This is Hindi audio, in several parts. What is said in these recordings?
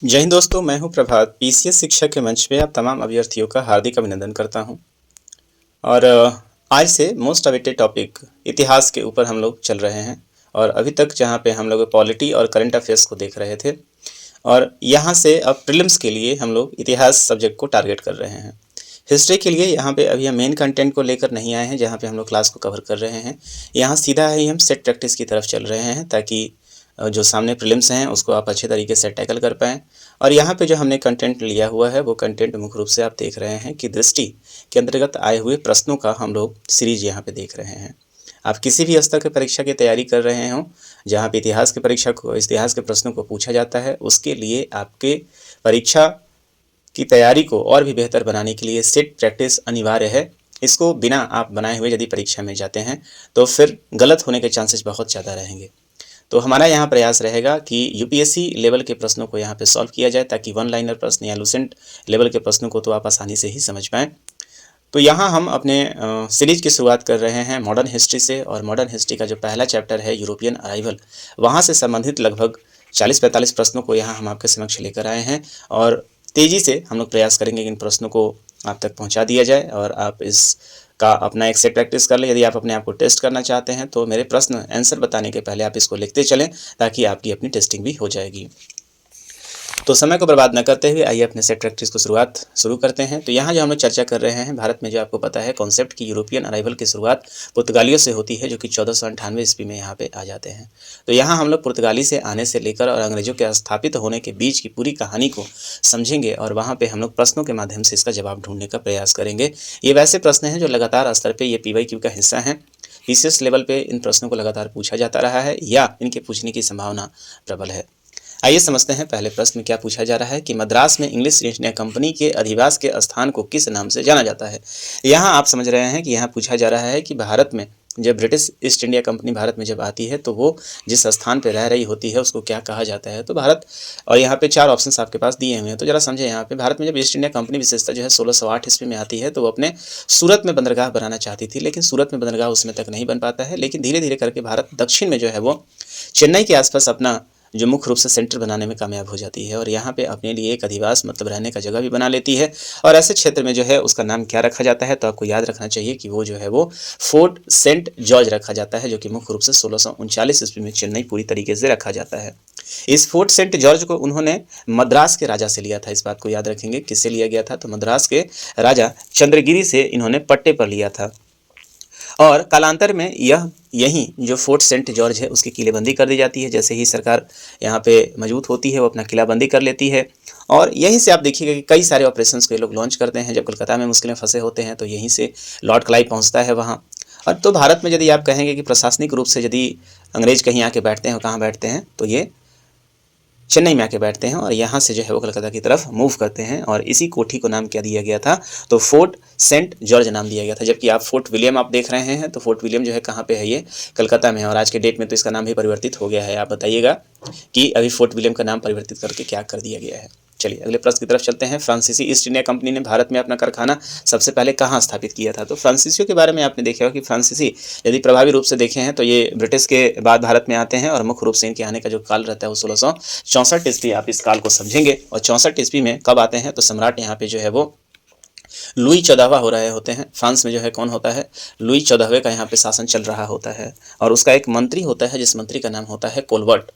जय हिंद दोस्तों, मैं हूं प्रभात। पीसीएस शिक्षा के मंच पे आप तमाम अभ्यर्थियों का हार्दिक अभिनंदन करता हूं। और आज से मोस्ट अवेटेड टॉपिक इतिहास के ऊपर हम लोग चल रहे हैं। और अभी तक जहां पे हम लोग पॉलिटी और करंट अफेयर्स को देख रहे थे, और यहां से अब प्रीलिम्स के लिए हम लोग इतिहास सब्जेक्ट को टारगेट कर रहे हैं। हिस्ट्री के लिए यहाँ पे अभी हम मेन कंटेंट को लेकर नहीं आए हैं, जहाँ पे हम लोग क्लास को कवर कर रहे हैं। यहाँ सीधा ही हम सेट प्रैक्टिस की तरफ चल रहे हैं, ताकि जो सामने प्रीलिम्स हैं उसको आप अच्छे तरीके से टैकल कर पाएँ। और यहाँ पे जो हमने कंटेंट लिया हुआ है वो कंटेंट मुख्य रूप से आप देख रहे हैं कि दृष्टि के अंतर्गत आए हुए प्रश्नों का हम लोग सीरीज यहाँ पे देख रहे हैं। आप किसी भी स्तर की परीक्षा की तैयारी कर रहे हों, जहाँ पे इतिहास के प्रश्नों को पूछा जाता है, उसके लिए आपके परीक्षा की तैयारी को और भी बेहतर बनाने के लिए सेट प्रैक्टिस अनिवार्य है। इसको बिना आप बनाए हुए यदि परीक्षा में जाते हैं तो फिर गलत होने के चांसेस बहुत ज़्यादा रहेंगे। तो हमारा यहाँ प्रयास रहेगा कि यूपीएससी लेवल के प्रश्नों को यहाँ पे सॉल्व किया जाए, ताकि वन लाइनर प्रश्न या लूसेंट लेवल के प्रश्नों को तो आप आसानी से ही समझ पाएँ। तो यहाँ हम अपने सीरीज की शुरुआत कर रहे हैं मॉडर्न हिस्ट्री से। और मॉडर्न हिस्ट्री का जो पहला चैप्टर है यूरोपियन अराइवल, वहाँ से संबंधित लगभग 40-45 प्रश्नों को यहाँ हम आपके समक्ष लेकर आए हैं। और तेज़ी से हम लोग प्रयास करेंगे कि इन प्रश्नों को आप तक पहुँचा दिया जाए और आप इस का अपना एक सेट प्रैक्टिस कर लें। यदि आप अपने आप को टेस्ट करना चाहते हैं तो मेरे प्रश्न आंसर बताने के पहले आप इसको लिखते चलें, ताकि आपकी अपनी टेस्टिंग भी हो जाएगी। तो समय को बर्बाद न करते हुए आइए अपने सेट प्रैक्टिस को शुरू करते हैं। तो यहाँ जो हम लोग चर्चा कर रहे हैं, भारत में जो आपको पता है कॉन्सेप्ट की यूरोपियन अराइवल की शुरुआत पुर्तगालियों से होती है, जो कि 1498 ईस्वी में यहाँ पे आ जाते हैं। तो यहाँ हम लोग पुर्तगाली से आने से लेकर और अंग्रेजों के स्थापित होने के बीच की पूरी कहानी को समझेंगे, और वहाँ पर हम लोग प्रश्नों के माध्यम से इसका जवाब ढूंढने का प्रयास करेंगे। ये वैसे प्रश्न हैं जो लगातार स्तर पर ये PYQ का हिस्सा हैं। पीसीएस लेवल पे इन प्रश्नों को लगातार पूछा जाता रहा है या इनके पूछने की संभावना प्रबल है। आइए समझते हैं पहले प्रश्न में क्या पूछा जा रहा है कि मद्रास में इंग्लिश ईस्ट इंडिया कंपनी के अधिवास के स्थान को किस नाम से जाना जाता है। यहाँ आप समझ रहे हैं कि यहाँ पूछा जा रहा है कि भारत में जब British east India company Bharat में जब आती है तो वो जिस स्थान पर रह रही होती है उसको क्या कहा जाता है। तो भारत, और यहाँ पे 4 ऑप्शंस आपके पास दिए हुए हैं, तो जरा समझे। यहाँ पे भारत में जब ईस्ट इंडिया कंपनी विशेषता जो है 1608 ईस्वी में आती है, तो वो अपने सूरत में बंदरगाह बनाना चाहती थी, लेकिन सूरत में बंदरगाह उसमें तक नहीं बन पाता है। लेकिन धीरे धीरे करके भारत दक्षिण में जो है वो चेन्नई के आसपास अपना जो मुख्य रूप से सेंटर बनाने में कामयाब हो जाती है, और यहाँ पे अपने लिए एक अधिवास मतलब रहने का जगह भी बना लेती है। और ऐसे क्षेत्र में जो है उसका नाम क्या रखा जाता है, तो आपको याद रखना चाहिए कि वो जो है वो फोर्ट सेंट जॉर्ज रखा जाता है, जो कि मुख्य रूप से 1639 ईस्वी में चेन्नई पूरी तरीके से रखा जाता है। इस फोर्ट सेंट जॉर्ज को उन्होंने मद्रास के राजा से लिया था। इस बात को याद रखेंगे, किससे लिया गया था, तो मद्रास के राजा चंद्रगिरी से इन्होंने पट्टे पर लिया था। और कालांतर में यही जो फोर्ट सेंट जॉर्ज है उसकी किलेबंदी कर दी जाती है। जैसे ही सरकार यहाँ पे मजबूत होती है वो अपना किलाबंदी कर लेती है, और यहीं से आप देखिएगा कि कई सारे ऑपरेशंस को ये लोग लॉन्च करते हैं। जब कलकत्ता में मुश्किलें फंसे होते हैं तो यहीं से लॉर्ड क्लाइव पहुँचता है वहाँ। और तो भारत में यदि आप कहेंगे कि प्रशासनिक रूप से यदि अंग्रेज कहीं आके बैठते हैं, कहाँ बैठते हैं, तो ये चेन्नई में आके बैठते हैं, और यहाँ से जो है वो कलकत्ता की तरफ मूव करते हैं। और इसी कोठी को नाम क्या दिया गया था, तो फोर्ट सेंट जॉर्ज नाम दिया गया था। जबकि आप फोर्ट विलियम आप देख रहे हैं, तो फोर्ट विलियम जो है कहाँ पे है, ये कलकत्ता में है। और आज के डेट में तो इसका नाम भी परिवर्तित हो गया है। आप बताइएगा कि अभी फोर्ट विलियम का नाम परिवर्तित करके क्या कर दिया गया है। चलिए अगले प्रश्न की तरफ चलते हैं। फ्रांसीसी ईस्ट इंडिया कंपनी ने भारत में अपना कारखाना सबसे पहले कहाँ स्थापित किया था। तो फ्रांसीसियों के बारे में आपने देखा होगा कि फ्रांसीसी यदि प्रभावी रूप से देखें हैं तो ये ब्रिटिश के बाद भारत में आते हैं, और मुख्य रूप से इनके आने का जो काल रहता है वो 1664 ईस्वी। आप इस काल को समझेंगे। और 64 ईस्वी में कब आते हैं, तो सम्राट यहाँ पे जो है वो लुई 14वां हो रहे होते हैं। फ्रांस में जो है कौन होता है, लुई 14वें का यहाँ पे शासन चल रहा होता है, और उसका एक मंत्री होता है जिस मंत्री का नाम होता है कोलबर्ट।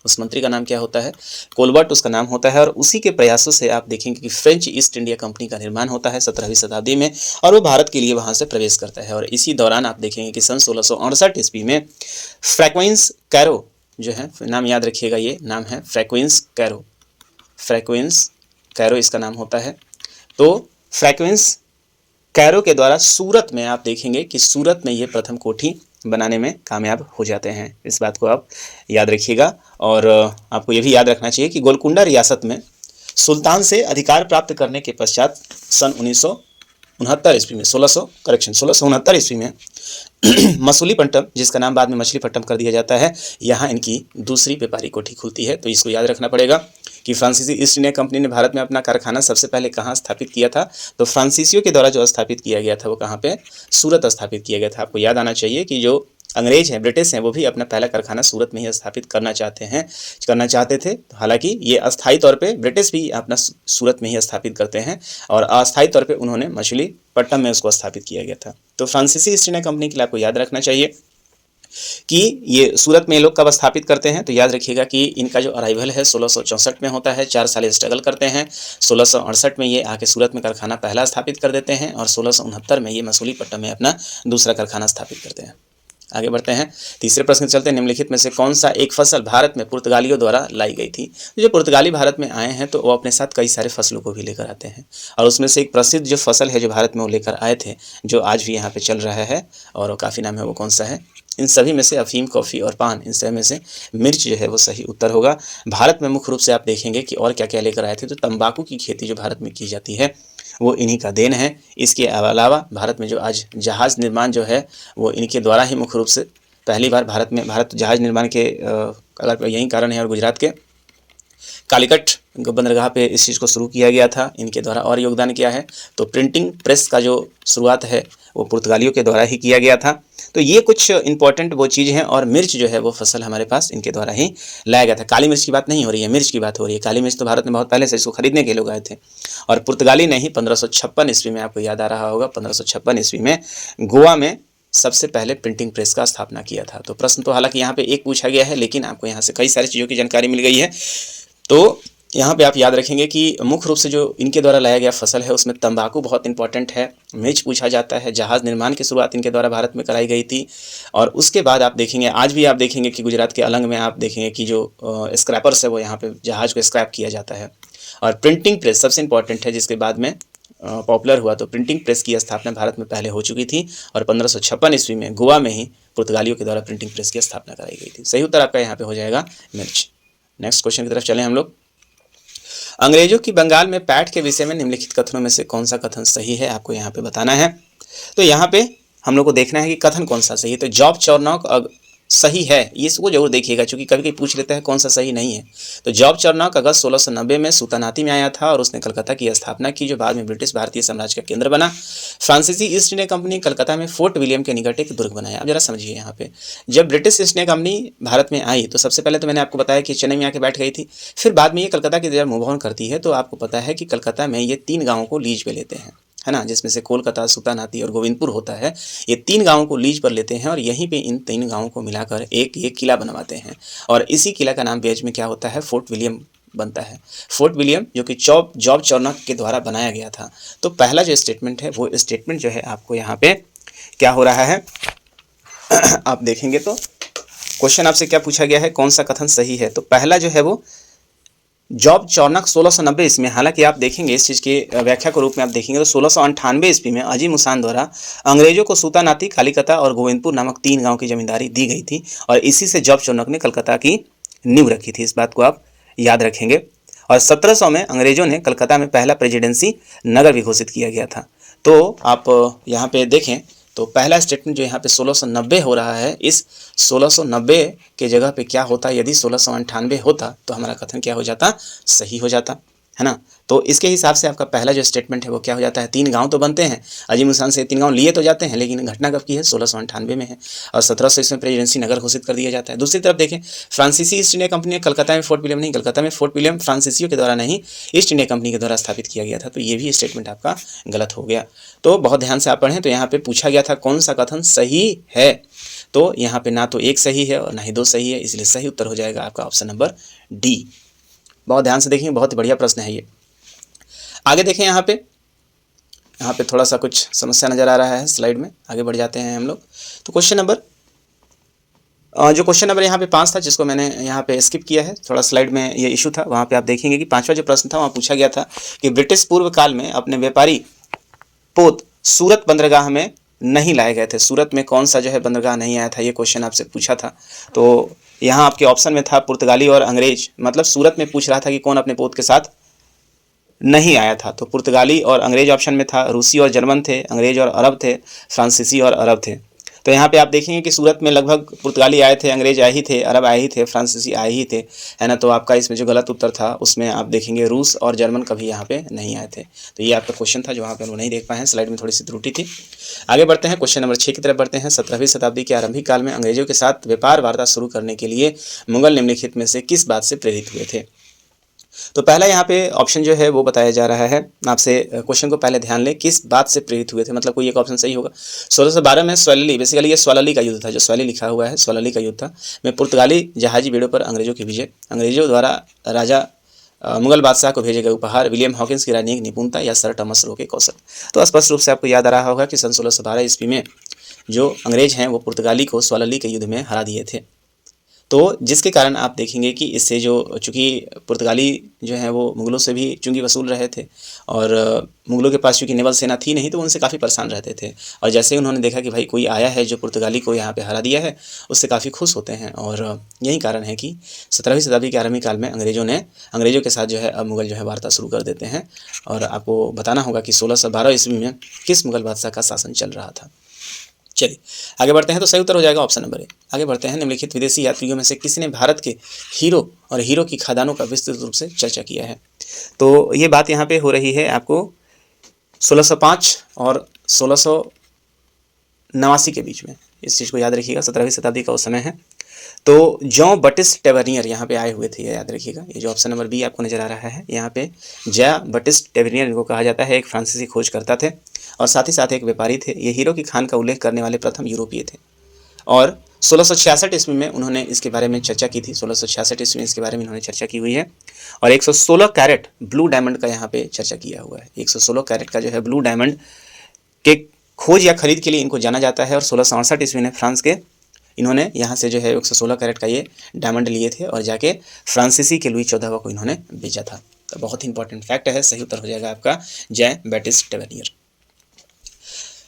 उस मंत्री का नाम क्या होता है, कोलबर्ट उसका नाम होता है। और उसी के प्रयासों से आप देखेंगे कि फ्रेंच ईस्ट इंडिया कंपनी का निर्माण होता है 17वीं शताब्दी में, और वो भारत के लिए वहाँ से प्रवेश करता है। और इसी दौरान आप देखेंगे कि सन 1668 ईस्वी में फ्रैंकोइस कैरो जो है, नाम याद रखिएगा, ये नाम है फ्रैंकोइस कैरो। फ्रैंकोइस कैरो इसका नाम होता है। तो फ्रैंकोइस कैरो के द्वारा सूरत में आप देखेंगे कि सूरत में ये प्रथम कोठी बनाने में कामयाब हो जाते हैं। इस बात को आप याद रखिएगा। और आपको ये भी याद रखना चाहिए कि गोलकुंडा रियासत में सुल्तान से अधिकार प्राप्त करने के पश्चात सन 1969 ईस्वी में 1669 ईस्वी में मसूलीपट्टनम, जिसका नाम बाद में मछलीपट्टनम कर दिया जाता है, यहाँ इनकी दूसरी व्यापारी कोठी खुलती है। तो इसको याद रखना पड़ेगा कि फ्रांसीसी ईस्ट इंडिया कंपनी ने भारत में अपना कारखाना सबसे पहले कहाँ स्थापित किया था, तो फ्रांसीसियों के द्वारा जो स्थापित किया गया था वो कहाँ पे, सूरत स्थापित किया गया था। आपको याद आना चाहिए कि जो अंग्रेज हैं, ब्रिटिश हैं, वो भी अपना पहला कारखाना सूरत में ही स्थापित करना चाहते थे। हालांकि ये अस्थायी तौर पे ब्रिटिश भी अपना सूरत में ही स्थापित करते हैं और अस्थायी तौर पे उन्होंने मछलीपट्टनम में उसको स्थापित किया गया था। तो फ्रांसीसी ईस्ट इंडिया कंपनी के लिए आपको याद रखना चाहिए कि ये सूरत में लोग कब स्थापित करते हैं। तो याद रखिएगा कि इनका जो अराइवल है 1664 में होता है, 4 साल स्ट्रगल करते हैं। 1668 में ये आके सूरत में कारखाना पहला स्थापित कर देते हैं और 1669 में ये मछलीपट्टनम में अपना दूसरा कारखाना स्थापित करते हैं। आगे बढ़ते हैं, तीसरे प्रश्न चलते हैं। निम्नलिखित में से कौन सा एक फसल भारत में पुर्तगालियों द्वारा लाई गई थी। जो पुर्तगाली भारत में आए हैं तो वो अपने साथ कई सारे फसलों को भी लेकर आते हैं और उसमें से एक प्रसिद्ध जो फसल है जो भारत में वो लेकर आए थे, जो आज भी यहाँ पे चल रहा है और वो काफ़ी नाम है, वो कौन सा है। इन सभी में से अफीम, कॉफ़ी और पान, इन सभी में से मिर्च जो है वो सही उत्तर होगा। भारत में मुख्य रूप से आप देखेंगे कि और क्या क्या लेकर आए थे, तो तंबाकू की खेती जो भारत में की जाती है वो इन्हीं का देन है। इसके अलावा भारत में जो आज जहाज़ निर्माण जो है वो इनके द्वारा ही मुख्य रूप से पहली बार भारत जहाज़ निर्माण के अगर यही कारण है, और गुजरात के कालीकट बंदरगाह पे इस चीज़ को शुरू किया गया था, इनके द्वारा। और योगदान क्या है, तो प्रिंटिंग प्रेस का जो शुरुआत है वो पुर्तगालियों के द्वारा ही किया गया था। तो ये कुछ इंपॉर्टेंट वो चीज़ हैं। और मिर्च जो है वो फसल हमारे पास इनके द्वारा ही लाया गया था। काली मिर्च की बात नहीं हो रही है, मिर्च की बात हो रही है। काली मिर्च तो भारत में बहुत पहले से इसको खरीदने के लोग आए थे। और पुर्तगाली ने ही 1556 ईस्वी में, आपको याद आ रहा होगा, 1556 ईस्वी में गोवा में सबसे पहले प्रिंटिंग प्रेस का स्थापना किया था। तो प्रश्न तो हालांकि यहाँ पे एक पूछा गया है, लेकिन आपको यहाँ से कई सारी चीज़ों की जानकारी मिल गई है। तो यहाँ पे आप याद रखेंगे कि मुख्य रूप से जो इनके द्वारा लाया गया फसल है उसमें तंबाकू बहुत इंपॉर्टेंट है, मिर्च पूछा जाता है, जहाज़ निर्माण की शुरुआत इनके द्वारा भारत में कराई गई थी। और उसके बाद आप देखेंगे, आज भी आप देखेंगे कि गुजरात के अलंग में आप देखेंगे कि जो स्क्रैपर्स है वो यहाँ पे जहाज़ को स्क्रैप किया जाता है। और प्रिंटिंग प्रेस सबसे इंपॉर्टेंट है, जिसके बाद में पॉपुलर हुआ। तो प्रिंटिंग प्रेस की स्थापना भारत में पहले हो चुकी थी और 1556 ईस्वी में गोवा में ही पुर्तगालियों के द्वारा प्रिंटिंग प्रेस की स्थापना कराई गई थी। सही उत्तर आपका यहाँ पे हो जाएगा मिर्च। नेक्स्ट क्वेश्चन की तरफ चलें हम लोग। अंग्रेजों की बंगाल में पैठ के विषय में निम्नलिखित कथनों में से कौन सा कथन सही है, आपको यहाँ पे बताना है। तो यहाँ पे हम लोग को देखना है कि कथन कौन सा सही है। तो जॉब चौर्नॉक सही है, ये इसको जरूर देखिएगा, क्योंकि कभी कभी पूछ लेते हैं कौन सा सही नहीं है। तो जॉब चौर्नॉक अगस्त 1690 में सुल्तानाती में आया था और उसने कलकत्ता की स्थापना की, जो बाद में ब्रिटिश भारतीय साम्राज्य का केंद्र बना। फ्रांसीसी ईस्ट इंडिया कंपनी कलकत्ता में फोर्ट विलियम के निकट एक दुर्ग बनाया। अब जरा समझिए, यहाँ पे जब British east India company Bharat में आई तो सबसे पहले तो मैंने आपको बताया कि चेन्नई में आके बैठ गई थी। फिर बाद में ये कलकत्ता की जब मूव ऑन करती है तो आपको पता है कि कलकत्ता में ये 3 गाँवों को लीज पे लेते हैं, है ना, जिसमें से कोलकाता, सुल्तानाती और गोविंदपुर होता है। ये 3 गाँवों को लीज पर लेते हैं और यहीं पे इन 3 गाँवों को मिलाकर एक ये किला बनवाते हैं और इसी किला का नाम बेज में क्या होता है, फोर्ट विलियम बनता है। फोर्ट विलियम जो कि जॉब चौर्नॉक के द्वारा बनाया गया था। तो पहला जो स्टेटमेंट है वो स्टेटमेंट जो है आपको यहाँ पे क्या हो रहा है आप देखेंगे तो क्वेश्चन आपसे क्या पूछा गया है, कौन सा कथन सही है। तो पहला जो है वो जॉब चौर्नॉक 1690 ईस्वी में, हालांकि आप देखेंगे इस चीज़ के व्याख्या के रूप में आप देखेंगे तो 1698 ईस्वी में अजीम उसान द्वारा अंग्रेजों को सुल्तानाती, कालीकता और गोविंदपुर नामक 3 गांव की जमींदारी दी गई थी और इसी से जॉब चौर्नॉक ने कलकत्ता की नींव रखी थी। इस बात को आप याद रखेंगे। और 1700 में अंग्रेजों ने कलकत्ता में पहला प्रेसिडेंसी नगर भी घोषित किया गया था। तो आप यहाँ पे देखें तो पहला स्टेटमेंट जो यहाँ पे 1690 हो रहा है, इस 1690 के जगह पे क्या होता, यदि 1698 होता तो हमारा कथन क्या हो जाता, सही हो जाता, है ना। तो इसके हिसाब से आपका पहला जो स्टेटमेंट है वो क्या हो जाता है, 3 गांव तो बनते हैं, अजीम उसान से 3 गांव लिए तो जाते हैं, लेकिन घटना कब की है, 1698 में है और 1700 इसमें प्रेसिडेंसी नगर घोषित कर दिया जाता है। दूसरी तरफ देखें, फ्रांसीसी ईस्ट इंडिया कंपनी कलकत्ता में फोर्ट विलियम नहीं, कलकत्ता में फोर्ट विलियम फ्रांसीसियों के द्वारा नहीं, ईस्ट इंडिया कंपनी के द्वारा स्थापित किया गया था। तो ये भी स्टेटमेंट आपका गलत हो गया। तो बहुत ध्यान से आप पढ़ें। तो यहाँ पे पूछा गया था कौन सा कथन सही है, तो यहाँ पे ना तो 1 सही है और ना ही 2 सही है, इसलिए सही उत्तर हो जाएगा आपका ऑप्शन नंबर डी। बहुत ध्यान से देखेंगे, बहुत बढ़िया प्रश्न है ये। आगे देखें, यहाँ पे थोड़ा सा कुछ समस्या नज़र आ रहा है स्लाइड में, आगे बढ़ जाते हैं हम लोग। तो क्वेश्चन नंबर यहाँ पे 5 था, जिसको मैंने यहाँ पे स्किप किया है, थोड़ा स्लाइड में ये इशू था। वहाँ पे आप देखेंगे कि 5वां जो प्रश्न था वहाँ पूछा गया था कि ब्रिटिश पूर्व काल में अपने व्यापारी पोत सूरत बंदरगाह में नहीं लाए गए थे। सूरत में कौन सा जो है बंदरगाह नहीं आया था, ये क्वेश्चन आपसे पूछा था। तो यहाँ आपके ऑप्शन में था पुर्तगाली और अंग्रेज, मतलब सूरत में पूछ रहा था कि कौन अपने पोत के साथ नहीं आया था। तो पुर्तगाली और अंग्रेज ऑप्शन में था, रूसी और जर्मन थे, अंग्रेज और अरब थे, फ्रांसीसी और अरब थे। तो यहाँ पे आप देखेंगे कि सूरत में लगभग पुर्तगाली आए थे, अंग्रेज आए ही थे, अरब आए ही थे, फ्रांसीसी आए ही थे, है ना। तो आपका इसमें जो गलत उत्तर था उसमें आप देखेंगे रूस और जर्मन कभी यहाँ पे नहीं आए थे। तो ये आपका क्वेश्चन था जो वहाँ पे हम लोग नहीं देख पाए हैं, स्लाइड में थोड़ी सी त्रुटि थी। आगे बढ़ते हैं, क्वेश्चन नंबर 6 की तरफ बढ़ते हैं। 17वीं शताब्दी के आरंभिक काल में अंग्रेजों के साथ व्यापार वार्ता शुरू करने के लिए मुगल निम्नलिखित में से किस बात से प्रेरित हुए थे। तो पहला यहाँ पे ऑप्शन जो है वो बताया जा रहा है। आपसे क्वेश्चन को पहले ध्यान लें, किस बात से प्रेरित हुए थे, मतलब कोई एक ऑप्शन सही होगा। 1612 में स्वैली, बेसिकली ये स्वैली का युद्ध था, जो स्वैली लिखा हुआ है स्वैली का युद्ध था, में पुर्तगाली जहाजी बेड़ों पर अंग्रेजों की विजय, अंग्रेजों द्वारा राजा मुगल बादशाह को भेजे गए उपहार, विलियम हॉकिंस की राजनीतिक निपुणता या सर टॉमस रो के कौशल। तो स्पष्ट रूप से आपको याद आ रहा होगा कि सन 1612 ईस्वी में जो अंग्रेज हैं वो पुर्तगाली को स्वैली के युद्ध में हरा दिए थे। तो जिसके कारण आप देखेंगे कि इससे जो चूँकि पुर्तगाली जो है वो मुग़लों से भी चुंगी वसूल रहे थे, और मुग़लों के पास चूँकि नेवल सेना थी नहीं, तो उनसे काफ़ी परेशान रहते थे। और जैसे ही उन्होंने देखा कि भाई कोई आया है जो पुर्तगाली को यहाँ पे हरा दिया है, उससे काफ़ी खुश होते हैं। और यही कारण है कि 17वीं शताब्दी के आरंभिक काल में अंग्रेजों के साथ जो है अब मुग़ल जो है वार्ता शुरू कर देते हैं। और आपको बताना होगा कि 1612 ईस्वी में किस मुग़ल बादशाह का शासन चल रहा था। चलिए आगे बढ़ते हैं, तो सही उत्तर हो जाएगा ऑप्शन नंबर ए। आगे बढ़ते हैं, निम्नलिखित विदेशी यात्रियों में से किसने भारत के हीरो और हीरो की खदानों का विस्तृत रूप से चर्चा किया है। तो ये बात यहाँ पे हो रही है आपको 1605 और 1689 के बीच में, इस चीज़ को याद रखिएगा। 17वीं शताब्दी का उस समय है। तो जॉन बटिस्ट टेवर्नियर यहाँ पे आए हुए थे, ये याद रखिएगा। ये जो ऑप्शन नंबर बी आपको नजर आ रहा है, यहाँ पे जॉन बटिस्ट टेवर्नियर इनको कहा जाता है, एक फ्रांसीसी खोजकर्ता थे और साथ ही साथ एक व्यापारी थे। ये हीरो की खान का उल्लेख करने वाले प्रथम यूरोपीय थे। और 1666 ईस्वी में उन्होंने इसके बारे में चर्चा की थी। 1666 ईस्वी में इसके बारे में इन्होंने चर्चा की हुई है। और 116 कैरेट ब्लू डायमंड का यहाँ पे चर्चा किया हुआ है। 116 कैरेट का जो है ब्लू डायमंड के खोज या खरीद के लिए इनको जाना जाता है। और 1668 ईस्वी में फ्रांस के इन्होंने यहाँ से जो है 116 कैरेट का ये डायमंड लिए थे और जाके फ्रांसीसी के लुई 14वां को इन्होंने बेचा था। तो बहुत ही इंपॉर्टेंट फैक्ट है। सही उत्तर हो जाएगा आपका जॉन बैटिस्ट टेवर्नियर।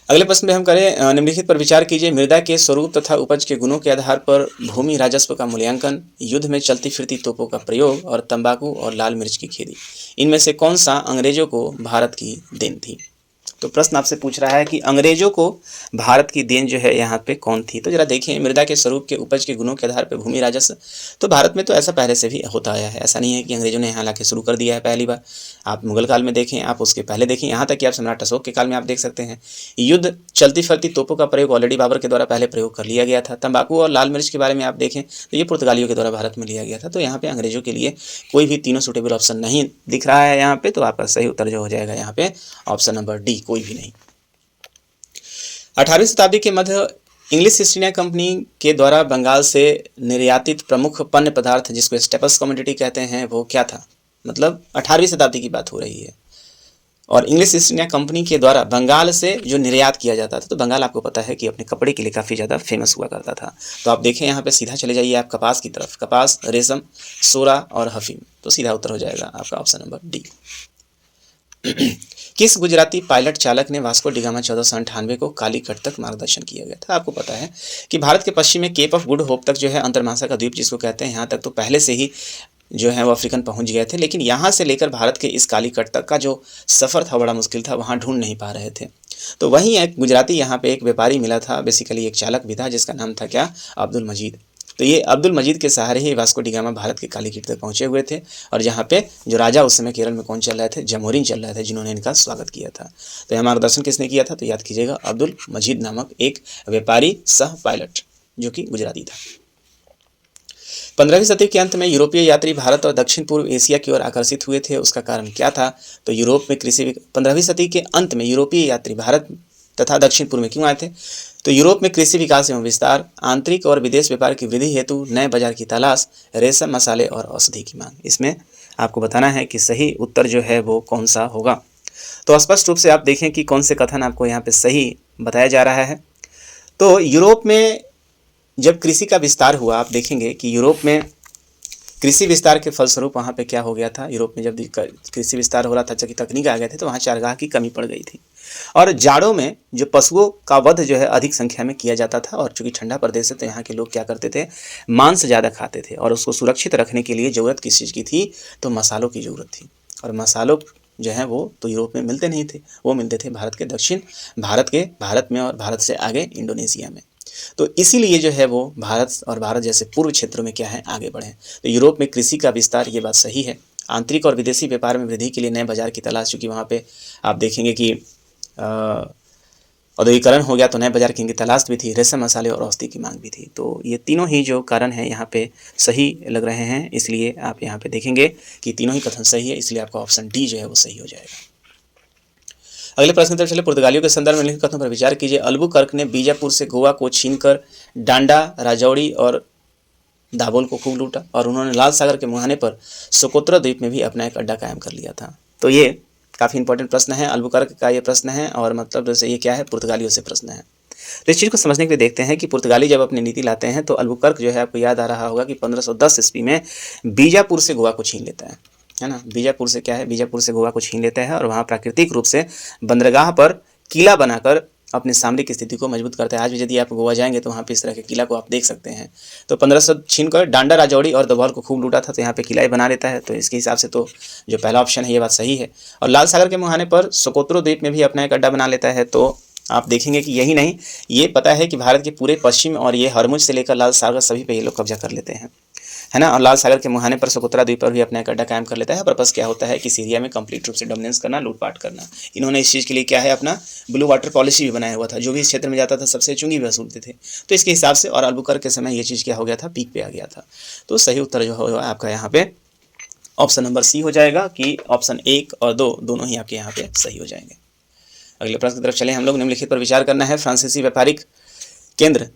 अगले प्रश्न में हम करें, निम्नलिखित पर विचार कीजिए। मृदा के स्वरूप तथा उपज के गुणों के आधार पर भूमि राजस्व का मूल्यांकन, युद्ध में चलती फिरती तोपों का प्रयोग और तंबाकू और लाल मिर्च की खेती, इनमें से कौन सा अंग्रेजों को भारत की देन थी। तो प्रश्न आपसे पूछ रहा है कि अंग्रेजों को भारत की देन जो है यहाँ पे कौन थी। तो जरा देखें, मृदा के स्वरूप के उपज के गुणों के आधार पर भूमि राजस्व, तो भारत में तो ऐसा पहले से भी होता आया है। ऐसा नहीं है कि अंग्रेजों ने यहाँ लाके शुरू कर दिया है पहली बार। आप मुगल काल में देखें, आप उसके पहले देखें, यहाँ तक कि आप सम्राट अशोक के काल में आप देख सकते हैं। युद्ध चलती फिरती तोपों का प्रयोग ऑलरेडी बाबर के द्वारा पहले प्रयोग कर लिया गया था। तंबाकू और लाल मिर्च के बारे में आप देखें तो ये पुर्तगालियों के द्वारा भारत में लिया गया था। तो यहाँ पे अंग्रेजों के लिए कोई भी तीनों सूटेबल ऑप्शन नहीं दिख रहा है यहाँ पे। तो आपका सही उत्तर जो हो जाएगा यहाँ पे ऑप्शन नंबर डी, कोई भी नहीं। 18वीं शताब्दी के मध्य इंग्लिश ईस्ट इंडिया कंपनी के द्वारा बंगाल से निर्यातित प्रमुख पण्य पदार्थ, जिसको स्टेपल्स कमोडिटी कहते हैं, वो क्या था। मतलब 18वीं शताब्दी की बात हो रही है और इंग्लिश ईस्ट इंडिया कंपनी के द्वारा बंगाल से जो निर्यात किया जाता था। तो बंगाल आपको पता है कि अपने कपड़े के लिए काफ़ी ज़्यादा फेमस हुआ करता था। तो आप देखें यहाँ पे सीधा चले जाइए आप कपास की तरफ, कपास, रेशम, सोरा और हफीम। तो सीधा उत्तर हो जाएगा आपका ऑप्शन नंबर डी। किस गुजराती पायलट चालक ने वास्को डिगामा 1498 को कालीकट तक मार्गदर्शन किया गया था। आपको पता है कि भारत के पश्चिम में केप ऑफ गुड होप तक जो है अंतर्मासा का द्वीप जिसको कहते हैं, यहाँ तक तो पहले से ही जो है वो अफ्रीकन पहुंच गए थे। लेकिन यहाँ से लेकर भारत के इस कालीकट तक का जो सफ़र था बड़ा मुश्किल था, वहाँ ढूंढ नहीं पा रहे थे। तो वहीं एक गुजराती यहाँ पे एक व्यापारी मिला था, बेसिकली एक चालक भी था जिसका नाम था क्या, अब्दुल मजीद। तो ये अब्दुल मजीद के सहारे ही वास्को डिगामा भारत के कालीकट तक पहुंचे हुए थे। और जहाँ पे जो राजा उस समय केरल में कौन चल रहे थे, जमोरिन चल रहे थे, जिन्होंने इनका स्वागत किया था। तो यहाँ मार्गदर्शन किसने किया था, तो याद कीजिएगा अब्दुल मजीद नामक एक व्यापारी सह पायलट जो कि गुजराती था। 15वीं शताब्दी के अंत में यूरोपीय यात्री भारत और दक्षिण पूर्व एशिया की ओर आकर्षित हुए थे, उसका कारण क्या था। तो यूरोप में कृषि 15वीं शताब्दी के अंत में यूरोपीय यात्री भारत तथा दक्षिण पूर्व में क्यों आए थे। तो यूरोप में कृषि विकास एवं विस्तार, आंतरिक और विदेश व्यापार की वृद्धि हेतु नए बाजार की तलाश, रेशम, मसाले और औषधि की मांग। इसमें आपको बताना है कि सही उत्तर जो है वो कौन सा होगा। तो स्पष्ट रूप से आप देखें कि कौन से कथन आपको यहाँ पे सही बताया जा रहा है। तो यूरोप में जब कृषि का विस्तार हुआ, आप देखेंगे कि यूरोप में कृषि विस्तार के फलस्वरूप वहाँ पे क्या हो गया था। यूरोप में जब कृषि विस्तार हो रहा था, जबकि तकनीक आ गए थे, तो वहाँ चारगाह की कमी पड़ गई थी। और जाड़ों में जो पशुओं का वध जो है अधिक संख्या में किया जाता था। और चूंकि ठंडा प्रदेश है तो यहाँ के लोग क्या करते थे, मांस ज़्यादा खाते थे। और उसको सुरक्षित रखने के लिए ज़रूरत किस चीज़ की थी, तो मसालों की ज़रूरत थी। और मसालों जो है वो तो यूरोप में मिलते नहीं थे, वो मिलते थे भारत के दक्षिण भारत में और भारत से आगे इंडोनेशिया में। तो इसीलिए जो है वो भारत और भारत जैसे पूर्व क्षेत्रों में क्या है आगे बढ़े। तो यूरोप में कृषि का विस्तार, ये बात सही है। आंतरिक और विदेशी व्यापार में वृद्धि के लिए नए बाजार की तलाश, चूँकि वहाँ पे आप देखेंगे कि औद्योगिकरण हो गया तो नए बाजार की इनकी तलाश भी थी, रेशम, मसाले और औषधि की मांग भी थी। तो ये तीनों ही जो कारण हैं यहाँ पे सही लग रहे हैं, इसलिए आप यहाँ पे देखेंगे कि तीनों ही कथन सही है, इसलिए आपका ऑप्शन डी जो है वो सही हो जाएगा। अगले प्रश्न की तरफ चले। पुर्तगालियों के संदर्भ में निम्नलिखित कथनों पर विचार कीजिए। अल्बुकर्क ने बीजापुर से गोवा को छीनकर डांडा, राजौरी और दाभोल को खूब लूटा और उन्होंने लाल सागर के मुहाने पर सोकोत्रा द्वीप में भी अपना एक अड्डा कायम कर लिया था। तो ये काफ़ी इंपॉर्टेंट प्रश्न है, अल्बुकर्क का ये प्रश्न है और मतलब जैसे ये क्या है, पुर्तगालियों से प्रश्न है। तो इस चीज़ को समझने के लिए देखते हैं कि पुर्तगाली जब अपनी नीति लाते हैं तो अल्बुकर्क जो है, आपको याद आ रहा होगा कि 1510 ईस्वी में बीजापुर से गोवा को छीन लेता है ना। बीजापुर से क्या है, बीजापुर से गोवा को छीन लेता है और वहाँ प्राकृतिक रूप से बंदरगाह पर किला बनाकर अपनी सामरिक स्थिति को मजबूत करता है। आज भी यदि आप गोवा जाएंगे तो वहाँ पे इस तरह के किला को आप देख सकते हैं। तो 1500 छीन कर डांडा, राजौरी और दभौल को खूब लूटा था, तो यहाँ पे किला ही बना लेता है। तो इसके हिसाब से तो जो पहला ऑप्शन है ये बात सही है। और लाल सागर के मुहाने पर सोकोत्रो द्वीप में भी अपना एक अड्डा बना लेता है। तो आप देखेंगे कि यही नहीं, ये पता है कि भारत के पूरे पश्चिम और ये हरमुज से लेकर लाल सागर सभी पे ये लोग कब्जा कर लेते हैं, है ना। और लाल सागर के मुहाने पर सोकोत्रा द्वीप पर भी अपना एक अड्डा कायम कर लेता है। पर्पस क्या होता है कि सीरिया में कंप्लीट रूप से डोमिनेंस करना, लूटपाट करना। इन्होंने इस चीज़ के लिए क्या है, अपना ब्लू वाटर पॉलिसी भी बनाया हुआ था। जो भी इस क्षेत्र में जाता था सबसे चुंगी भी वसूलते थे। तो इसके हिसाब से और अल्बुकर्क के समय ये चीज़ क्या हो गया था, पीक पे आ गया था। तो सही उत्तर जो होगा आपका यहाँ पे ऑप्शन नंबर सी हो जाएगा कि ऑप्शन 1 और 2 दोनों ही आपके यहाँ पे सही हो जाएंगे। अगले प्रश्न की तरफ चले हम लोग। निम्नलिखित पर विचार करना है। फ्रांसीसी व्यापारिक केंद्र,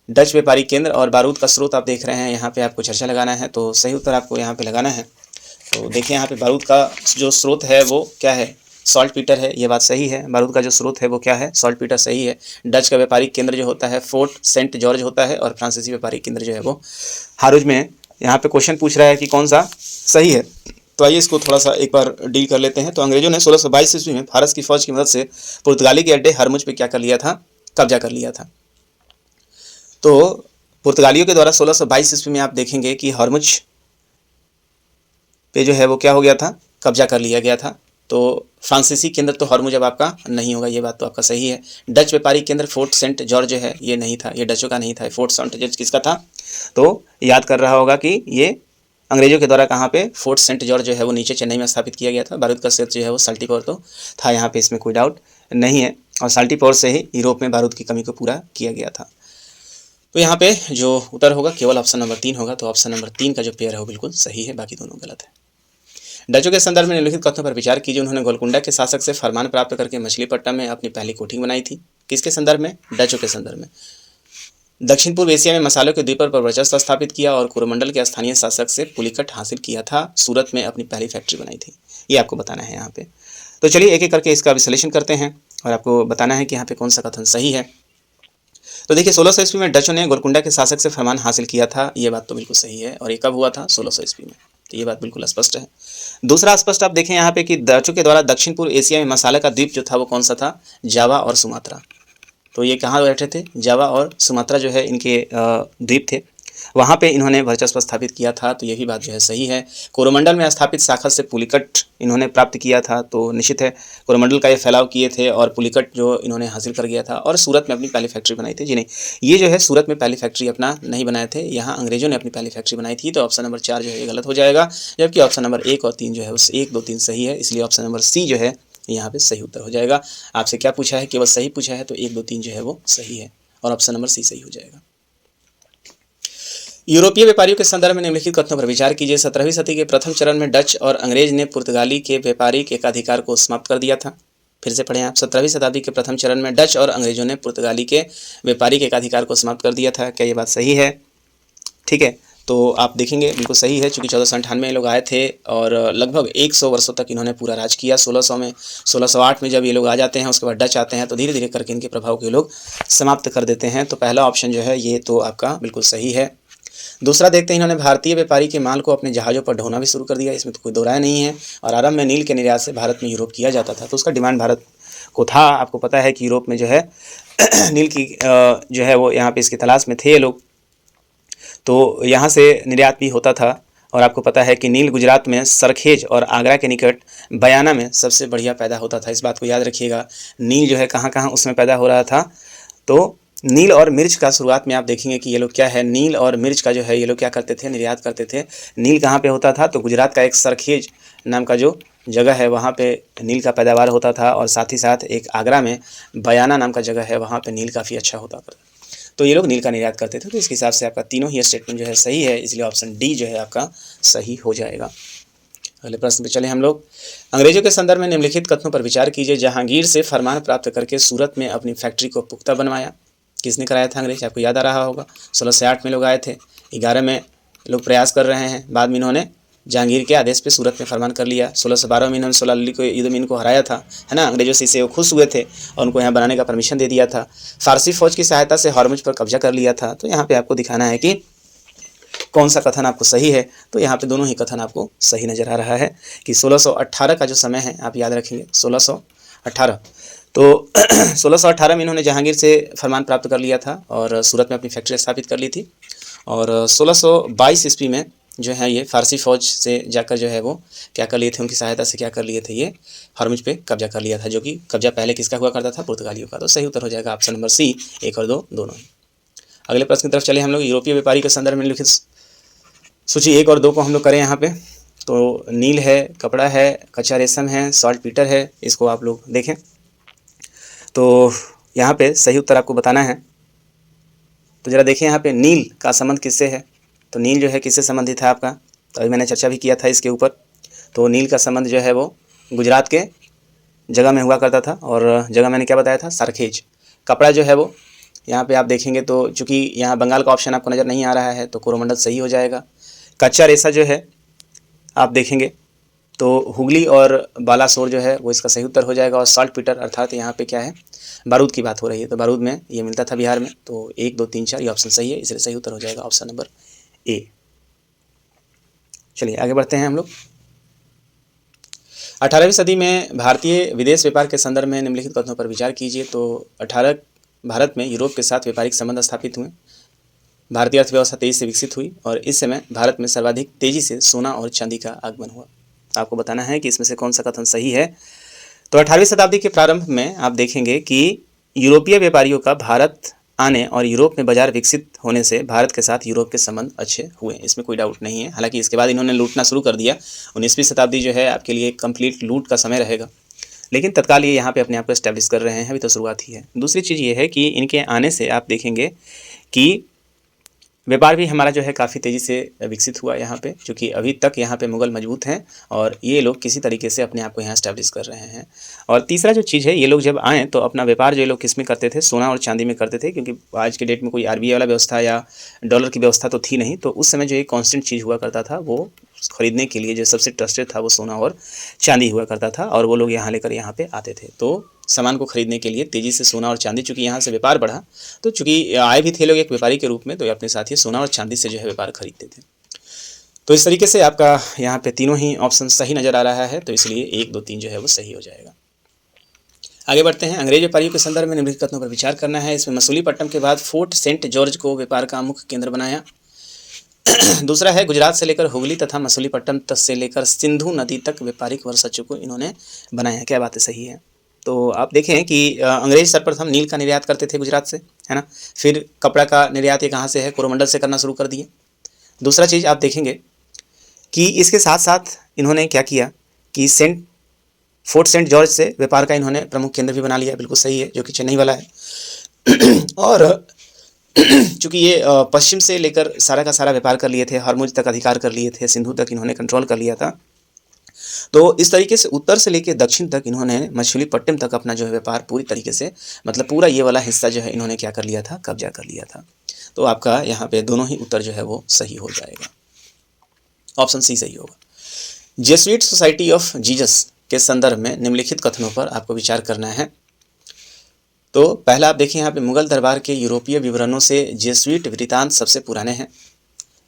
डच व्यापारिक केंद्र और बारूद का स्रोत आप देख रहे हैं, यहाँ पे आपको चर्चा लगाना है। तो सही उत्तर आपको यहाँ पे लगाना है। तो देखिए यहाँ पे बारूद का जो स्रोत है वो क्या है, सॉल्ट पीटर है, ये बात सही है। बारूद का जो स्रोत है वो क्या है, सॉल्ट पीटर, सही है। डच का व्यापारिक केंद्र जो होता है फोर्ट सेंट जॉर्ज होता है और फ्रांसीसी व्यापारिक केंद्र जो है वो हारूज में है। यहाँ पे क्वेश्चन पूछ रहा है कि कौन सा सही है, तो आइए इसको थोड़ा सा एक बार डील कर लेते हैं। तो अंग्रेजों ने 1622 ईस्वी में फारस की फौज की मदद से पुर्तगाली के अड्डे हरमुज पे क्या कर लिया था, कब्जा कर लिया था। तो पुर्तगालियों के द्वारा 1622 ईस्वी में आप देखेंगे कि हरमुज पे जो है वो क्या हो गया था, कब्जा कर लिया गया था। तो फ्रांसीसी केंद्र तो हरमुज अब आपका नहीं होगा, ये बात तो आपका सही है। डच व्यापारिक केंद्र फोर्ट सेंट जॉर्ज है, ये नहीं था, ये डचों का नहीं था। फोर्ट सेंट जॉर्ज किसका था, तो याद कर रहा होगा कि ये अंग्रेजों के द्वारा कहाँ पे, फोर्ट सेंट जॉर्ज जो है वो नीचे चेन्नई में स्थापित किया गया था। बारूद का स्रोत जो है वो साल्टीपौर तो था, यहाँ पे इसमें कोई डाउट नहीं है। और साल्टीपौर से ही यूरोप में बारूद की कमी को पूरा किया गया था। तो यहाँ पे जो उत्तर होगा केवल ऑप्शन नंबर 3 होगा। तो ऑप्शन नंबर 3 का जो पेयर है वो बिल्कुल सही है, बाकी दोनों गलत है। डचों के संदर्भ में निम्नलिखित कथनों पर विचार कीजिए। उन्होंने गोलकुंडा के शासक से फरमान प्राप्त करके मछलीपट्टनम में अपनी पहली कोठिंग बनाई थी। किसके संदर्भ में, डचों के संदर्भ में। दक्षिण पूर्व एशिया में मसालों के द्वीप पर वर्चस्व स्थापित किया और कोरोमंडल के स्थानीय शासक से पुलिकट हासिल किया था। सूरत में अपनी पहली फैक्ट्री बनाई थी, ये आपको बताना है यहाँ पे। तो चलिए एक एक करके इसका विश्लेषण करते हैं और आपको बताना है कि यहाँ पे कौन सा कथन सही है। तो देखिए 1600 ईस्वी में डचों ने गोलकुंडा के शासक से फरमान हासिल किया था, ये बात तो बिल्कुल सही है। और ये कब हुआ था, 1600 ईस्वी में, तो ये बात बिल्कुल स्पष्ट है। दूसरा स्पष्ट आप देखें यहाँ पे कि डचों के द्वारा दक्षिण पूर्व एशिया में मसाला का द्वीप जो था वो कौन सा था, जावा और सुमात्रा। तो ये कहाँ बैठे थे, जावा और सुमात्रा जो है इनके द्वीप थे, वहाँ पे इन्होंने वर्चस्व स्थापित किया था। तो ये भी बात जो है सही है। कोरोमंडल में स्थापित शाखा से पुलिकट इन्होंने प्राप्त किया था, तो निश्चित है कोरोमंडल का ये फैलाव किए थे और पुलिकट जो इन्होंने हासिल कर गया था। और सूरत में अपनी पहली फैक्ट्री बनाई थी, जी नहीं, ये जो है सूरत में पहली फैक्ट्री अपना नहीं बनाए थे, यहाँ अंग्रेजों ने अपनी पहली फैक्ट्री बनाई थी। तो ऑप्शन नंबर 4 जो है ये गलत हो जाएगा, जबकि ऑप्शन नंबर 1 और 3 जो है उस 1, 2, 3 सही है। इसलिए ऑप्शन नंबर सी जो है यहाँ पे सही उत्तर हो जाएगा। आपसे क्या पूछा है, केवल सही पूछा है, तो 1, 2, 3 जो है वो सही है और ऑप्शन नंबर सी सही हो जाएगा। यूरोपीय व्यापारियों के संदर्भ में निम्नलिखित कथनों पर विचार कीजिए। 17वीं सदी के प्रथम चरण में डच और अंग्रेज ने पुर्तगाली के व्यापारिक एकाधिकार को समाप्त कर दिया था। फिर से पढ़ें आप, 17वीं शताब्दी के प्रथम चरण में डच और अंग्रेजों ने पुर्तगाली के व्यापारिक एकाधिकार को समाप्त कर दिया था। क्या ये बात सही है, ठीक है। तो आप देखेंगे बिल्कुल सही है, चूँकि 1498 लोग आए थे और लगभग 100 वर्षों तक इन्होंने पूरा राज किया। 1600 में 1608 में जब ये लोग आ जाते हैं, उसके बाद डच आते हैं, तो धीरे धीरे करके इनके प्रभाव के लोग समाप्त कर देते हैं। तो पहला ऑप्शन जो है ये तो आपका बिल्कुल सही है। दूसरा देखते हैं, इन्होंने भारतीय व्यापारी के माल को अपने जहाज़ों पर ढोना भी शुरू कर दिया, इसमें तो कोई दो राय नहीं है। और आरंभ में नील के निर्यात से भारत में यूरोप किया जाता था, तो उसका डिमांड भारत को था। आपको पता है कि यूरोप में जो है नील की जो है वो यहाँ पे इसकी तलाश में थे ये लोग, तो यहाँ से निर्यात भी होता था। और आपको पता है कि नील गुजरात में सरखेज और आगरा के निकट बयाना में सबसे बढ़िया पैदा होता था। इस बात को याद रखिएगा, नील जो है कहाँ कहाँ उसमें पैदा हो रहा था, तो नील और मिर्च का शुरुआत में आप देखेंगे कि ये लोग क्या है, नील और मिर्च का जो है ये लोग क्या करते थे, निर्यात करते थे। नील कहाँ पे होता था, तो गुजरात का एक सरखेज नाम का जो जगह है वहाँ पे नील का पैदावार होता था, और साथ ही साथ एक आगरा में बयाना नाम का जगह है, वहाँ पे नील काफ़ी अच्छा होता था। तो ये लोग नील का निर्यात करते थे। तो इसके हिसाब से आपका तीनों ही स्टेटमेंट जो है सही है, इसलिए ऑप्शन डी जो है आपका सही हो जाएगा। अगले प्रश्न पे चले हम लोग। अंग्रेजों के संदर्भ में निम्नलिखित कथनों पर विचार कीजिए। जहांगीर से फरमान प्राप्त करके सूरत में अपनी फैक्ट्री को पुख्ता बनवाया। किसने कराया था अंग्रेज, आपको याद आ रहा होगा। 1608 में लोग आए थे, 11 में लोग प्रयास कर रहे हैं, बाद में इन्होंने जहांगीर के आदेश पे सूरत में फरमान कर लिया। 1612 में इन्होंने 16 अली को युद्ध में इनको हराया था, है ना। अंग्रेजों से इससे वो खुश हुए थे और उनको यहाँ बनाने का परमिशन दे दिया था। फारसी फौज की सहायता से हॉर्मुज पर कब्जा कर लिया था। तो यहाँ पे आपको दिखाना है कि कौन सा कथन आपको सही है। तो यहाँ पे दोनों ही कथन आपको सही नज़र आ रहा है कि 1618 का जो समय है आप याद रखेंगे 1618। तो 1618 में इन्होंने जहांगीर से फरमान प्राप्त कर लिया था और सूरत में अपनी फैक्ट्री स्थापित कर ली थी। और 1622 ईस्वी में जो है ये फारसी फ़ौज से जाकर जो है वो क्या कर लिए थे, उनकी सहायता से क्या कर लिए थे, ये हॉर्मुज पे कब्जा कर लिया था, जो कि कब्जा पहले किसका हुआ करता था, पुर्तगालियों का। तो सही उत्तर हो जाएगा ऑप्शन नंबर सी, 1 और 2 दोनों ही। अगले प्रश्न की तरफ चले हम लोग। यूरोपीय व्यापारी के संदर्भ में लिखित सूची 1 और 2 को हम लोग करें यहाँ पे। तो नील है, कपड़ा है, कच्चा रेशम है, सॉल्ट पीटर है, इसको आप लोग देखें। तो यहाँ पे सही उत्तर आपको बताना है। तो ज़रा देखिए यहाँ पे नील का संबंध किससे है। तो नील जो है किससे संबंधित है आपका, तो अभी मैंने चर्चा भी किया था इसके ऊपर। तो नील का संबंध जो है वो गुजरात के जगह में हुआ करता था, और जगह मैंने क्या बताया था, सरखेज। कपड़ा जो है वो यहाँ पे आप देखेंगे तो चूँकि यहाँ बंगाल का ऑप्शन आपको नज़र नहीं आ रहा है तो कोरोमंडल सही हो जाएगा। कच्चा रेशा जो है आप देखेंगे तो हुगली और बालासोर जो है वो इसका सही उत्तर हो जाएगा। और सॉल्ट पीटर अर्थात यहाँ पे क्या है, बारूद की बात हो रही है, तो बारूद में ये मिलता था बिहार में। तो 1, 2, 3, 4 ये ऑप्शन सही है, इसलिए सही उत्तर हो जाएगा ऑप्शन नंबर ए। चलिए आगे बढ़ते हैं हम लोग। 18वीं सदी में भारतीय विदेश व्यापार के संदर्भ में निम्नलिखित कथनों पर विचार कीजिए। तो 18 भारत में यूरोप के साथ व्यापारिक संबंध स्थापित हुए, भारतीय अर्थव्यवस्था तेजी से विकसित हुई, और इस समय भारत में सर्वाधिक तेजी से सोना और चांदी का आगमन हुआ। आपको बताना है कि इसमें से कौन सा कथन सही है। तो 18वीं शताब्दी के प्रारंभ में आप देखेंगे कि यूरोपीय व्यापारियों का भारत आने और यूरोप में बाजार विकसित होने से भारत के साथ यूरोप के संबंध अच्छे हुए, इसमें कोई डाउट नहीं है। हालांकि इसके बाद इन्होंने लूटना शुरू कर दिया। 19वीं शताब्दी जो है आपके लिए कंप्लीट लूट का समय रहेगा, लेकिन तत्काल ये यहाँ पे अपने आप को एस्टैब्लिश कर रहे हैं, अभी तो शुरुआत ही है। दूसरी चीज़ ये है कि इनके आने से आप देखेंगे कि व्यापार भी हमारा जो है काफ़ी तेज़ी से विकसित हुआ यहाँ पे, क्योंकि अभी तक यहाँ पे मुग़ल मजबूत हैं और ये लोग किसी तरीके से अपने आप को यहाँ एस्टैब्लिश कर रहे हैं। और तीसरा जो चीज़ है, ये लोग जब आएँ तो अपना व्यापार जो ये लोग किस में करते थे, सोना और चांदी में करते थे, क्योंकि आज के डेट में कोई आरबीआई वाला व्यवस्था या डॉलर की व्यवस्था तो थी नहीं। तो उस समय जो एक कॉन्स्टेंट चीज़ हुआ करता था, वो खरीदने के लिए जो सबसे ट्रस्टेड था वो सोना और चांदी हुआ करता था, और वो लोग यहाँ लेकर यहाँ पे आते थे। तो सामान को खरीदने के लिए तेज़ी से सोना और चांदी, चूँकि यहाँ से व्यापार बढ़ा, तो चूँकि आए भी थे लोग एक व्यापारी के रूप में, तो ये अपने साथ ही सोना और चांदी से जो है व्यापार खरीदते थे। तो इस तरीके से आपका यहाँ पे तीनों ही ऑप्शन सही नज़र आ रहा है, तो इसलिए 1, 2, 3 जो है वो सही हो जाएगा। आगे बढ़ते हैं। अंग्रेज व्यापारियों के संदर्भ में निम्नलिखित कथनों पर विचार करना है। इसमें मसूलीपट्टनम के बाद फोर्ट सेंट जॉर्ज को व्यापार का मुख्य केंद्र बनाया। दूसरा है गुजरात से लेकर हुगली तथा मसूलीपट्टनम तक से लेकर सिंधु नदी तक व्यापारिक वर्षा को इन्होंने बनाया। क्या बातें सही है। तो आप देखें कि अंग्रेज सर्वप्रथम नील का निर्यात करते थे गुजरात से, है ना। फिर कपड़ा का निर्यात ये कहाँ से है, कोरोमंडल से करना शुरू कर दिए। दूसरा चीज़ आप देखेंगे कि इसके साथ साथ इन्होंने क्या किया कि फोर्ट सेंट जॉर्ज से व्यापार का इन्होंने प्रमुख केंद्र भी बना लिया। बिल्कुल सही है, जो कि चेन्नई वाला है। और चूँकि ये पश्चिम से लेकर सारा का सारा व्यापार कर लिए थे, हरमुज तक अधिकार कर लिए थे, सिंधु तक इन्होंने कंट्रोल कर लिया था। तो इस तरीके से उत्तर से लेकर दक्षिण तक इन्होंने मछलीपट्टनम तक अपना जो है व्यापार पूरी तरीके से, मतलब पूरा ये वाला हिस्सा जो है इन्होंने क्या कर लिया था, कब्जा कर लिया था। तो आपका यहाँ पे दोनों ही उत्तर जो है वो सही हो जाएगा, ऑप्शन सी सही होगा। जेसुइट सोसाइटी ऑफ जीसस के संदर्भ में निम्नलिखित कथनों पर आपको विचार करना है। तो पहला आप देखिए यहाँ पे मुगल दरबार के यूरोपीय विवरणों से जेसुइट वृत्तांत सबसे पुराने हैं।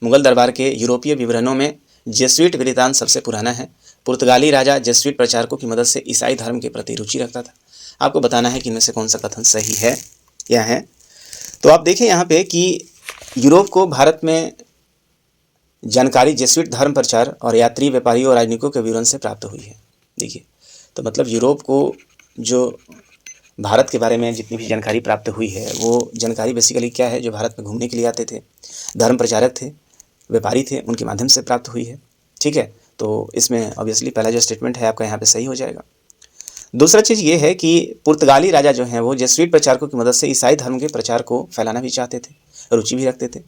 मुगल दरबार के यूरोपीय विवरणों में जेसुइट वृत्तांत सबसे पुराना है। पुर्तगाली राजा जेसुइट प्रचारकों की मदद से ईसाई धर्म के प्रति रुचि रखता था। आपको बताना है कि इनमें से कौन सा कथन सही है या है। तो आप देखें यहाँ पे कि यूरोप को भारत में जानकारी जेसुइट धर्म प्रचार और यात्री, व्यापारी और राजनीतिकों के विवरण से प्राप्त हुई है। देखिए, तो मतलब यूरोप को जो भारत के बारे में जितनी भी जानकारी प्राप्त हुई है वो जानकारी बेसिकली क्या है, जो भारत में घूमने के लिए आते थे, धर्म प्रचारक थे, व्यापारी थे, उनके माध्यम से प्राप्त हुई है। ठीक है, तो इसमें ऑब्वियसली पहला जो स्टेटमेंट है आपका यहाँ पे सही हो जाएगा। दूसरा चीज़ ये है कि पुर्तगाली राजा जो हैं वो जेसुइट प्रचारकों की मदद से ईसाई धर्म के प्रचार को फैलाना भी चाहते थे, रुचि भी रखते थे।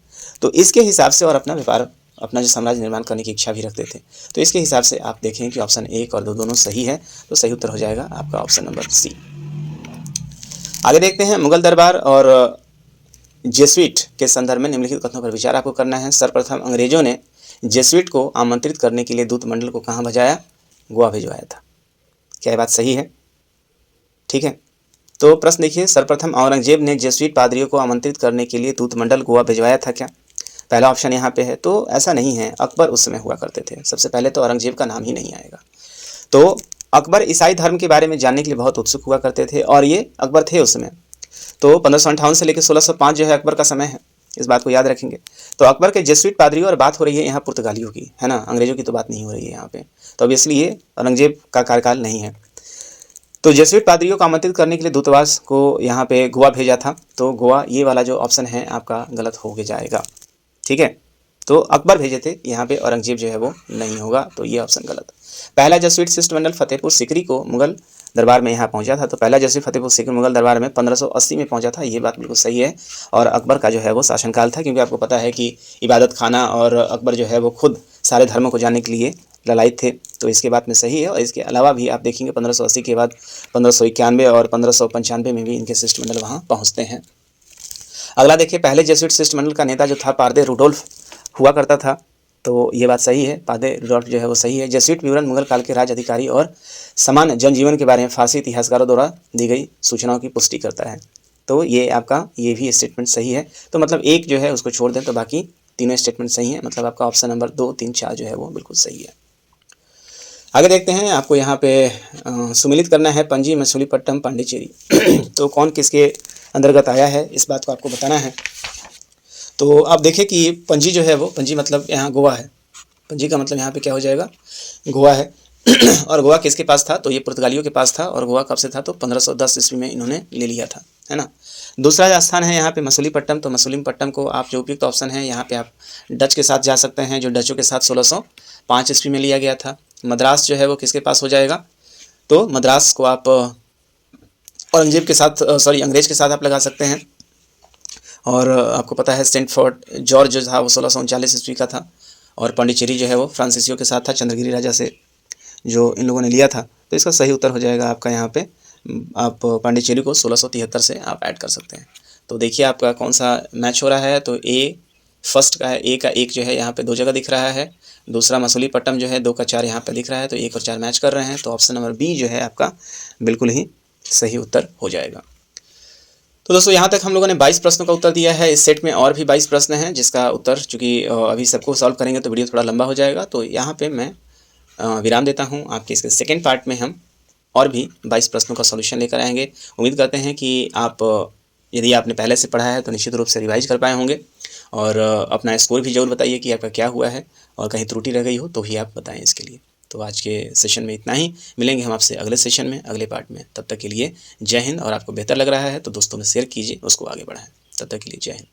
तो इसके हिसाब से और अपना व्यापार, अपना जो साम्राज्य निर्माण करने की इच्छा भी रखते थे। तो इसके हिसाब से आप देखें कि ऑप्शन 1 और 2 दोनों सही है, तो सही उत्तर हो जाएगा आपका ऑप्शन नंबर सी। आगे देखते हैं, मुगल दरबार और जेसुइट के संदर्भ में निम्नलिखित कथनों पर विचार आपको करना है। सर्वप्रथम अंग्रेजों ने जेसुइट को आमंत्रित करने के लिए दूत मंडल को कहाँ भेजाया? गोवा भिजवाया था। क्या ये बात सही है? ठीक है, तो प्रश्न देखिए, सर्वप्रथम औरंगजेब ने जेसुइट पादरियों को आमंत्रित करने के लिए दूत मंडल गोवा भिजवाया था क्या? पहला ऑप्शन यहाँ पे है, तो ऐसा नहीं है। अकबर उस समय हुआ करते थे। सबसे पहले तो औरंगजेब का नाम ही नहीं आएगा। तो अकबर ईसाई धर्म के बारे में जानने के लिए बहुत उत्सुक हुआ करते थे और ये अकबर थे उस समय। तो 1558 से लेकर 1605 जो है अकबर का समय है, इस बात को याद रखेंगे। तो अकबर के जेसुइट पादरियों, और बात हो रही है यहाँ पुर्तगालियों की, है ना, अंग्रेजों की तो बात नहीं हो रही है यहाँ पे। तो ऑब्वियसली ये औरंगजेब का कार्यकाल नहीं है। तो जेसुइट पादरियों को आमंत्रित करने के लिए दूतावास को यहाँ पे गोवा भेजा था। तो गोवा, ये वाला जो ऑप्शन है आपका गलत हो जाएगा। ठीक है, तो अकबर भेजे थे यहाँ पे, औरंगजेब जो है वो नहीं होगा, तो ये ऑप्शन गलत। पहला जेसुइट शिष्टमंडल फतेहपुर सीकरी को मुगल दरबार में यहाँ पहुँचा था। तो पहला जेसुइट फतेहपुर सीकरी मुगल दरबार में 1580 में पहुँचा था, ये बात बिल्कुल सही है। और अकबर का जो है वो शासनकाल था, क्योंकि आपको पता है कि इबादत खाना, और अकबर जो है वो खुद सारे धर्मों को जानने के लिए ललायत थे। तो इसके बात में सही है। और इसके अलावा भी आप देखेंगे 1580 के बाद 1591 और 1595 में भी इनके शिष्टमंडल वहाँ पहुँचते हैं। अगला देखिए, पहले जेसुइट शिष्टमंडल का नेता जो था पादे रुडोल्फ हुआ करता था। तो ये बात सही है, पादे रुडोल्फ जो है वो सही है। जेसुइट विवरण मुगल काल के राज अधिकारी और सामान्य जनजीवन के बारे में फारसी इतिहासकारों द्वारा दी गई सूचनाओं की पुष्टि करता है। तो ये आपका ये भी स्टेटमेंट सही है। तो मतलब एक जो है उसको छोड़ दें तो बाकी तीनों स्टेटमेंट सही है। मतलब आपका ऑप्शन नंबर 2, 3, 4 जो है वो बिल्कुल सही है। आगे देखते हैं, आपको यहाँ पे सुमिलित करना है पंजी, मछलीपट्टनम, पांडिचेरी। तो कौन किसके अंतर्गत आया है, इस बात को आपको बताना है। तो आप देखें कि पंजी जो है वो, पंजी मतलब यहाँ गोवा है। पंजी का मतलब यहाँ पे क्या हो जाएगा? गोवा है। और गोवा किसके पास था? तो ये पुर्तगालियों के पास था। और गोवा कब से था? तो 1510 ईस्वी में इन्होंने ले लिया था, है ना। दूसरा स्थान है यहाँ पे मछलीपट्टनम। तो मछलीपट्टनम को आप जो उपयुक्त ऑप्शन है यहाँ पे आप डच के साथ जा सकते हैं, जो डचों के साथ 1605 ईस्वी में लिया गया था। मद्रास जो है वो किसके पास हो जाएगा? तो मद्रास को आप औरंगजेब के साथ, अंग्रेज के साथ आप लगा सकते हैं। और आपको पता है सेंट फोर्ट जॉर्ज जो था वो 1639 ईस्वी का था। और पांडिचेरी जो है वो फ्रांसीसियों के साथ था, चंद्रगिरी राजा से जो इन लोगों ने लिया था। तो इसका सही उत्तर हो जाएगा आपका यहाँ पे, आप पांडिचेरी को 1673 से आप ऐड कर सकते हैं। तो देखिए आपका कौन सा मैच हो रहा है। तो ए फर्स्ट का है, ए का 1 जो है यहाँ पे 2 जगह दिख रहा है। दूसरा मछलीपट्टनम जो है 2 का 4 यहाँ पे दिख रहा है। तो 1 और 4 मैच कर रहे हैं। तो ऑप्शन नंबर बी जो है आपका बिल्कुल ही सही उत्तर हो जाएगा। तो दोस्तों यहाँ तक हम लोगों ने 22 प्रश्नों का उत्तर दिया है। इस सेट में और भी 22 प्रश्न हैं, जिसका उत्तर चूँकि अभी सबको सॉल्व करेंगे तो वीडियो थोड़ा लंबा हो जाएगा। तो यहाँ पे मैं विराम देता हूँ। आपके इसके सेकेंड पार्ट में हम और भी 22 प्रश्नों का सॉल्यूशन लेकर आएंगे। उम्मीद करते हैं कि आप, यदि आपने पहले से पढ़ा है तो निश्चित रूप से रिवाइज कर पाए होंगे। और अपना स्कोर भी ज़रूर बताइए कि आपका क्या हुआ है, और कहीं त्रुटि रह गई हो तो भी आप बताएं इसके लिए। तो आज के सेशन में इतना ही। मिलेंगे हम आपसे अगले सेशन में, अगले पार्ट में। तब तक के लिए जय हिंद। और आपको बेहतर लग रहा है तो दोस्तों में शेयर कीजिए, उसको आगे बढ़ाएं। तब तक के लिए जय हिंद।